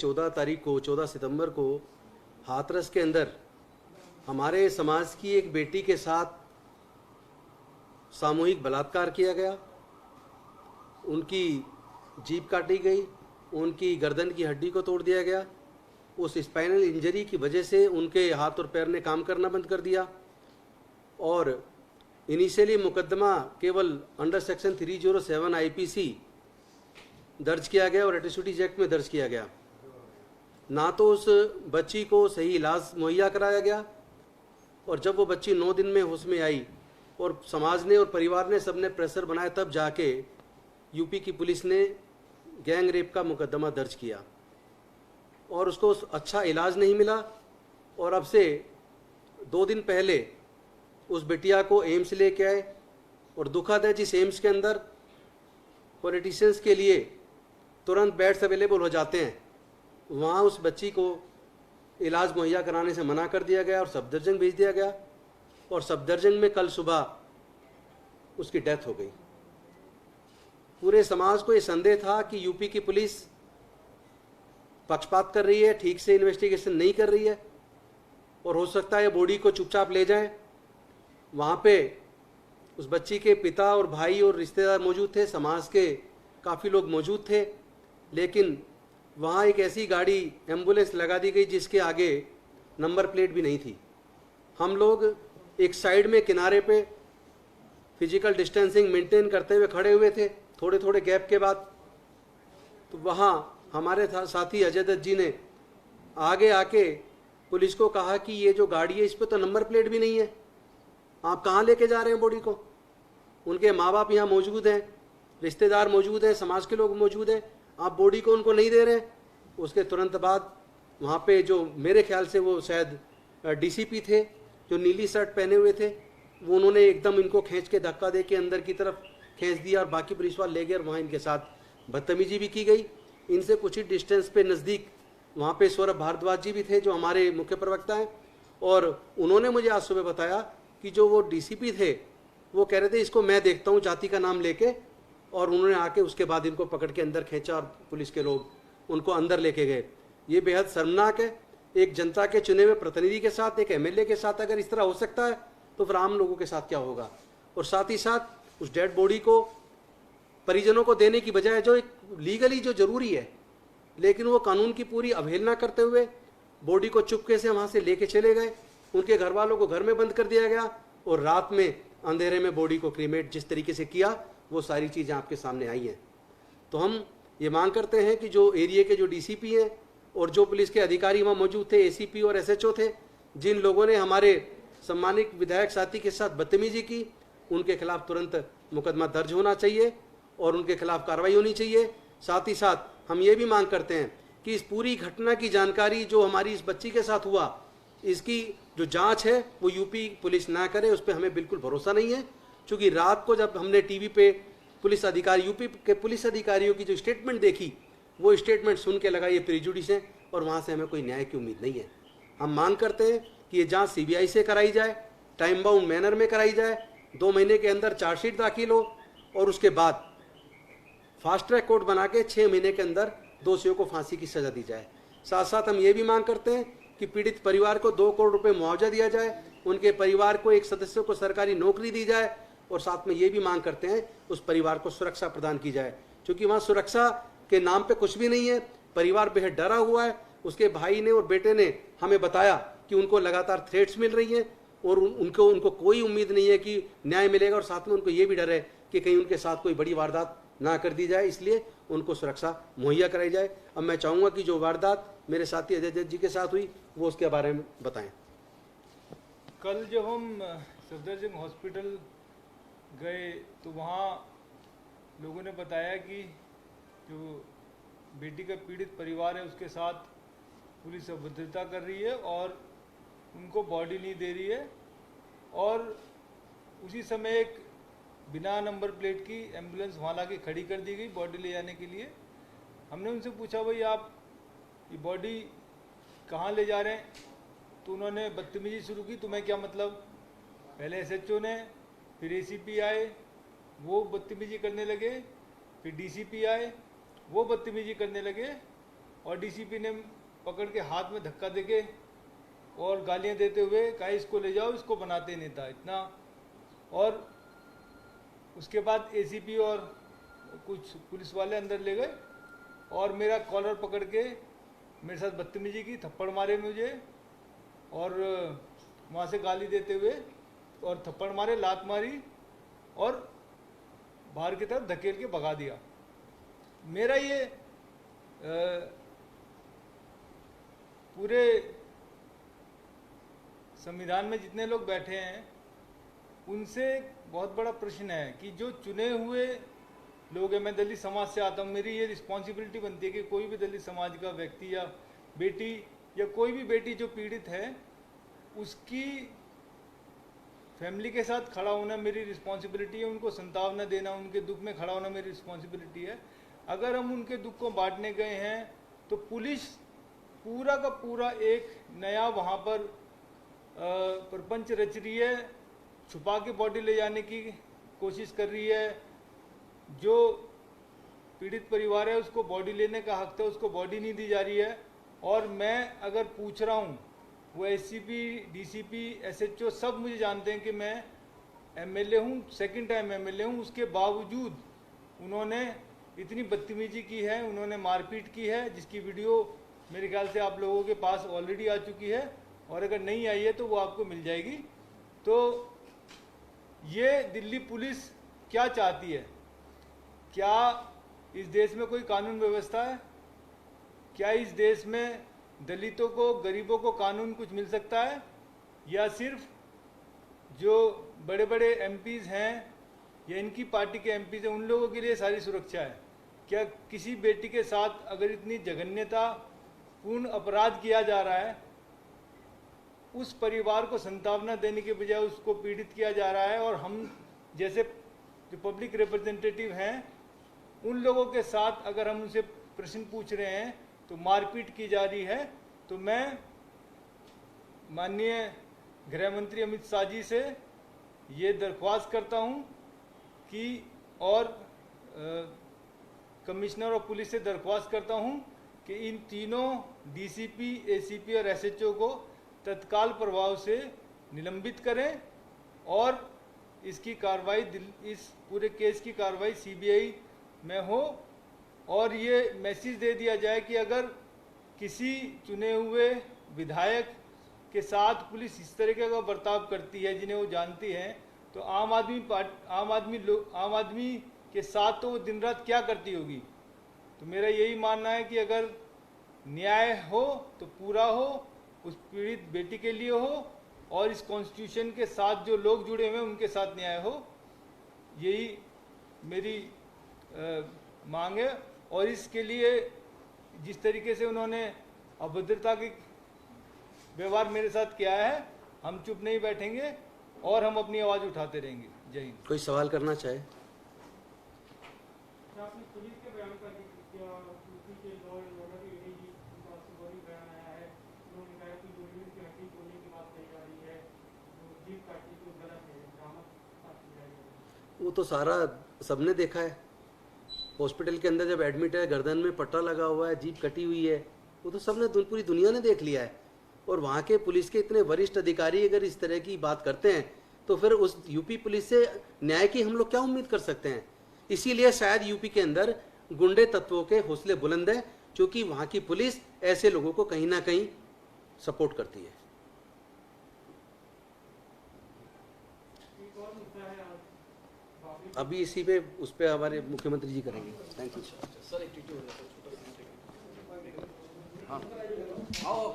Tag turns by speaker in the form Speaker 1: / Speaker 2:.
Speaker 1: 14 तारीख को 14 सितंबर को हाथरस के अंदर हमारे समाज की एक बेटी के साथ सामूहिक बलात्कार किया गया। उनकी जीभ काटी गई, उनकी गर्दन की हड्डी को तोड़ दिया गया। उस स्पाइनल इंजरी की वजह से उनके हाथ और पैर ने काम करना बंद कर दिया और इनिशियली मुकदमा केवल अंडर सेक्शन 307 आईपीसी दर्ज किया गया और एट्रोसिटीज एक्ट में दर्ज किया गया। ना तो उस बच्ची को सही इलाज मुहैया कराया गया और जब वो बच्ची 9 दिन में होश में आई और समाज ने और परिवार ने सबने प्रेशर बनाया, तब जाके यूपी की पुलिस ने गैंग रेप का मुकदमा दर्ज किया और उसको अच्छा इलाज नहीं मिला। और अब से 2 दिन पहले उस बिटिया को एम्स लेके आए और दुखद है, जिस एम्स के अंदर पॉलिटिशियंस के लिए तुरंत बेड्स अवेलेबल हो जाते हैं, वहाँ उस बच्ची को इलाज मुहैया कराने से मना कर दिया गया और सफदरजंग भेज दिया गया और सफदरजंग में कल सुबह उसकी डेथ हो गई। पूरे समाज को ये संदेह था कि यूपी की पुलिस पक्षपात कर रही है, ठीक से इन्वेस्टिगेशन नहीं कर रही है और हो सकता है बॉडी को चुपचाप ले जाएं। वहाँ पे उस बच्ची के पिता और भाई और रिश्तेदार मौजूद थे, समाज के काफ़ी लोग मौजूद थे, लेकिन वहाँ एक ऐसी गाड़ी एम्बुलेंस लगा दी गई जिसके आगे नंबर प्लेट भी नहीं थी। हम लोग एक साइड में किनारे पे फिजिकल डिस्टेंसिंग मेंटेन करते हुए खड़े हुए थे, थोड़े थोड़े गैप के बाद। तो वहाँ हमारे साथी अजय दत्त जी ने आगे आके पुलिस को कहा कि ये जो गाड़ी है इस पर तो नंबर प्लेट भी नहीं है, आप कहाँ लेके जा रहे हैं बॉडी को। उनके माँ बाप यहाँ मौजूद हैं, रिश्तेदार मौजूद हैं, समाज के लोग मौजूद हैं, आप बॉडी को उनको नहीं दे रहे हैं। उसके तुरंत बाद वहाँ पे जो मेरे ख्याल से वो शायद डीसीपी थे, जो नीली शर्ट पहने हुए थे, वो उन्होंने एकदम इनको खींच के धक्का दे के अंदर की तरफ खींच दिया और बाकी पुलिस वाले ले गए और वहाँ इनके साथ बदतमीजी भी की गई। इनसे कुछ ही डिस्टेंस पे नज़दीक वहाँ पे सौरभ भारद्वाज जी भी थे, जो हमारे मुख्य प्रवक्ता हैं, और उन्होंने मुझे आज सुबह बताया कि जो वो डीसीपी थे वो कह रहे थे इसको मैं देखता हूँ जाति का नाम लेके, और उन्होंने आके उसके बाद इनको पकड़ के अंदर खींचा और पुलिस के लोग उनको अंदर लेके गए। ये बेहद शर्मनाक है। एक जनता के चुने हुए प्रतिनिधि के साथ, एक एमएलए के साथ अगर इस तरह हो सकता है तो फिर आम लोगों के साथ क्या होगा। और साथ ही साथ उस डेड बॉडी को परिजनों को देने की बजाय, जो एक लीगली जो जरूरी है, लेकिन वो कानून की पूरी अवहेलना करते हुए बॉडी को चुपके से वहाँ से लेके चले गए। उनके घर वालों को घर में बंद कर दिया गया और रात में अंधेरे में बॉडी को क्रीमेट जिस तरीके से किया, वो सारी चीज़ें आपके सामने आई हैं। तो हम ये मांग करते हैं कि जो एरिया के जो डीसीपी हैं और जो पुलिस के अधिकारी वहाँ मौजूद थे, एसीपी और एसएचओ थे, जिन लोगों ने हमारे सम्मानित विधायक साथी के साथ बदतमीजी की, उनके खिलाफ तुरंत मुकदमा दर्ज होना चाहिए और उनके खिलाफ कार्रवाई होनी चाहिए। साथ ही साथ हम ये भी मांग करते हैं कि इस पूरी घटना की जानकारी जो हमारी इस बच्ची के साथ हुआ, इसकी जो जांच है वो यूपी पुलिस ना करे, उस पर हमें बिल्कुल भरोसा नहीं है। क्योंकि रात को जब हमने टीवी पे पुलिस अधिकारी, यूपी के पुलिस अधिकारियों की जो स्टेटमेंट देखी, वो स्टेटमेंट सुन के लगा ये प्रेजुडिस है और वहाँ से हमें कोई न्याय की उम्मीद नहीं है। हम मांग करते हैं कि ये जांच सीबीआई से कराई जाए, टाइम बाउंड मैनर में कराई जाए, 2 महीने के अंदर चार्जशीट दाखिल हो और उसके बाद फास्ट ट्रैक कोर्ट बना के 6 महीने के अंदर दोषियों को फांसी की सजा दी जाए। साथ साथ हम ये भी मांग करते हैं कि पीड़ित परिवार को 2 करोड़ रुपए मुआवजा दिया जाए, उनके परिवार को एक सदस्य को सरकारी नौकरी दी जाए और साथ में ये भी मांग करते हैं उस परिवार को सुरक्षा प्रदान की जाए, क्योंकि वहाँ सुरक्षा के नाम पे कुछ भी नहीं है। परिवार बेहद डरा हुआ है। उसके भाई ने और बेटे ने हमें बताया कि उनको लगातार थ्रेट्स मिल रही हैं और उनको कोई उम्मीद नहीं है कि न्याय मिलेगा, और साथ में उनको ये भी डर है कि कहीं उनके साथ कोई बड़ी वारदात ना कर दी जाए, इसलिए उनको सुरक्षा मुहैया कराई जाए। अब मैं चाहूँगा कि जो वारदात मेरे साथी अजय दत्त जी के साथ हुई वो उसके बारे में बताएं।
Speaker 2: कल जब हम सफदरजंग हॉस्पिटल गए तो वहाँ लोगों ने बताया कि जो बेटी का पीड़ित परिवार है उसके साथ पुलिस अभद्रता कर रही है और उनको बॉडी नहीं दे रही है, और उसी समय एक बिना नंबर प्लेट की एम्बुलेंस वहाँ ला के खड़ी कर दी गई बॉडी ले जाने के लिए। हमने उनसे पूछा, भाई आप ये बॉडी कहाँ ले जा रहे हैं? तो उन्होंने बदतमीजी शुरू की। तुम्हें क्या मतलब? पहले एसएचओ ने, फिर एसीपी आए, वो बदतमीजी करने लगे, फिर डीसीपी आए, वो बदतमीजी करने लगे, और डीसीपी ने पकड़ के हाथ में धक्का देके और गालियां देते हुए कहा इसको ले जाओ, इसको बनाते नेता इतना। और उसके बाद एसीपी और कुछ पुलिस वाले अंदर ले गए और मेरा कॉलर पकड़ के मेरे साथ बदतमीजी की, थप्पड़ मारे मुझे और वहाँ से गाली देते हुए और थप्पड़ मारे, लात मारी और बाहर की तरफ धकेल के भगा दिया। मेरा ये पूरे संविधान में जितने लोग बैठे हैं उनसे बहुत बड़ा प्रश्न है कि जो चुने हुए लोग हैं, मैं दलित समाज से आता हूँ, मेरी ये रिस्पॉन्सिबिलिटी बनती है कि कोई भी दलित समाज का व्यक्ति या बेटी या कोई भी बेटी जो पीड़ित है उसकी फैमिली के साथ खड़ा होना मेरी रिस्पॉन्सिबिलिटी है, उनको संतावना देना, उनके दुख में खड़ा होना मेरी रिस्पॉन्सिबिलिटी है। अगर हम उनके दुख को बांटने गए हैं तो पुलिस पूरा का पूरा एक नया वहाँ पर प्रपंच रच रही है, छुपा के बॉडी ले जाने की कोशिश कर रही है। जो पीड़ित परिवार है उसको बॉडी लेने का हक था, उसको बॉडी नहीं दी जा रही है। और मैं अगर पूछ रहा हूँ, वो एससीपी, डीसीपी, एसएचओ सब मुझे जानते हैं कि मैं एमएलए हूँ, सेकंड टाइम एमएलए हूँ, उसके बावजूद उन्होंने इतनी बदतमीजी की है, उन्होंने मारपीट की है, जिसकी वीडियो मेरे ख्याल से आप लोगों के पास ऑलरेडी आ चुकी है और अगर नहीं आई है तो वो आपको मिल जाएगी। तो ये दिल्ली पुलिस क्या चाहती है? क्या इस देश में कोई कानून व्यवस्था है? क्या इस देश में दलितों को, गरीबों को कानून कुछ मिल सकता है? या सिर्फ जो बड़े बड़े एमपीज हैं या इनकी पार्टी के एमपीज हैं उन लोगों के लिए सारी सुरक्षा है? क्या किसी बेटी के साथ अगर इतनी जघन्यता पूर्ण अपराध किया जा रहा है, उस परिवार को संतावना देने के बजाय उसको पीड़ित किया जा रहा है और हम जैसे जो पब्लिक रिप्रेजेंटेटिव हैं उन लोगों के साथ अगर हम उनसे प्रश्न पूछ रहे हैं तो मारपीट की जा रही है। तो मैं माननीय गृह मंत्री अमित शाह जी से ये दरख्वास्त करता हूं कि और कमिश्नर ऑफ पुलिस से दरख्वास्त करता हूं कि इन तीनों डीसीपी, एसीपी और एसएचओ को तत्काल प्रभाव से निलंबित करें और इसकी कार्रवाई, इस पूरे केस की कार्रवाई सीबीआई में हो। और ये मैसेज दे दिया जाए कि अगर किसी चुने हुए विधायक के साथ पुलिस इस तरीके का बर्ताव करती है जिन्हें वो जानती है, तो आम आदमी के साथ तो वो दिन रात क्या करती होगी। तो मेरा यही मानना है कि अगर न्याय हो तो पूरा हो, उस पीड़ित बेटी के लिए हो और इस कॉन्स्टिट्यूशन के साथ जो लोग जुड़े हुए हैं उनके साथ न्याय हो, यही मेरी मांग है। और इसके लिए जिस तरीके से उन्होंने अभद्रता की व्यवहार मेरे साथ किया है, हम चुप नहीं बैठेंगे और हम अपनी आवाज़ उठाते रहेंगे। जय हिंद।
Speaker 1: कोई सवाल करना चाहे?
Speaker 3: आपने पुलिस के बयान का जिक्र किया, यूपी के लॉ एंड ऑर्डर के एडीजी उनका सुबह बयान आया है, उन्होंने कहा कि जो यूनिट की हड्डी तोड़ने की बात कही जा रही है, जो जीप काटने की गलत है, बरामद।
Speaker 1: वो तो सारा सबने देखा है। हॉस्पिटल के अंदर जब एडमिट है, गर्दन में पट्टा लगा हुआ है, जीभ कटी हुई है, वो तो सबने, पूरी दुनिया ने देख लिया है। और वहाँ के पुलिस के इतने वरिष्ठ अधिकारी अगर इस तरह की बात करते हैं तो फिर उस यूपी पुलिस से न्याय की हम लोग क्या उम्मीद कर सकते हैं? इसीलिए शायद यूपी के अंदर गुंडे तत्वों के हौसले बुलंद हैं, क्योंकि वहाँ की पुलिस ऐसे लोगों को कहीं ना कहीं सपोर्ट करती है। अभी इसी पे उस पे हमारे मुख्यमंत्री जी करेंगे। Thank you sir. एक हाँ आओ।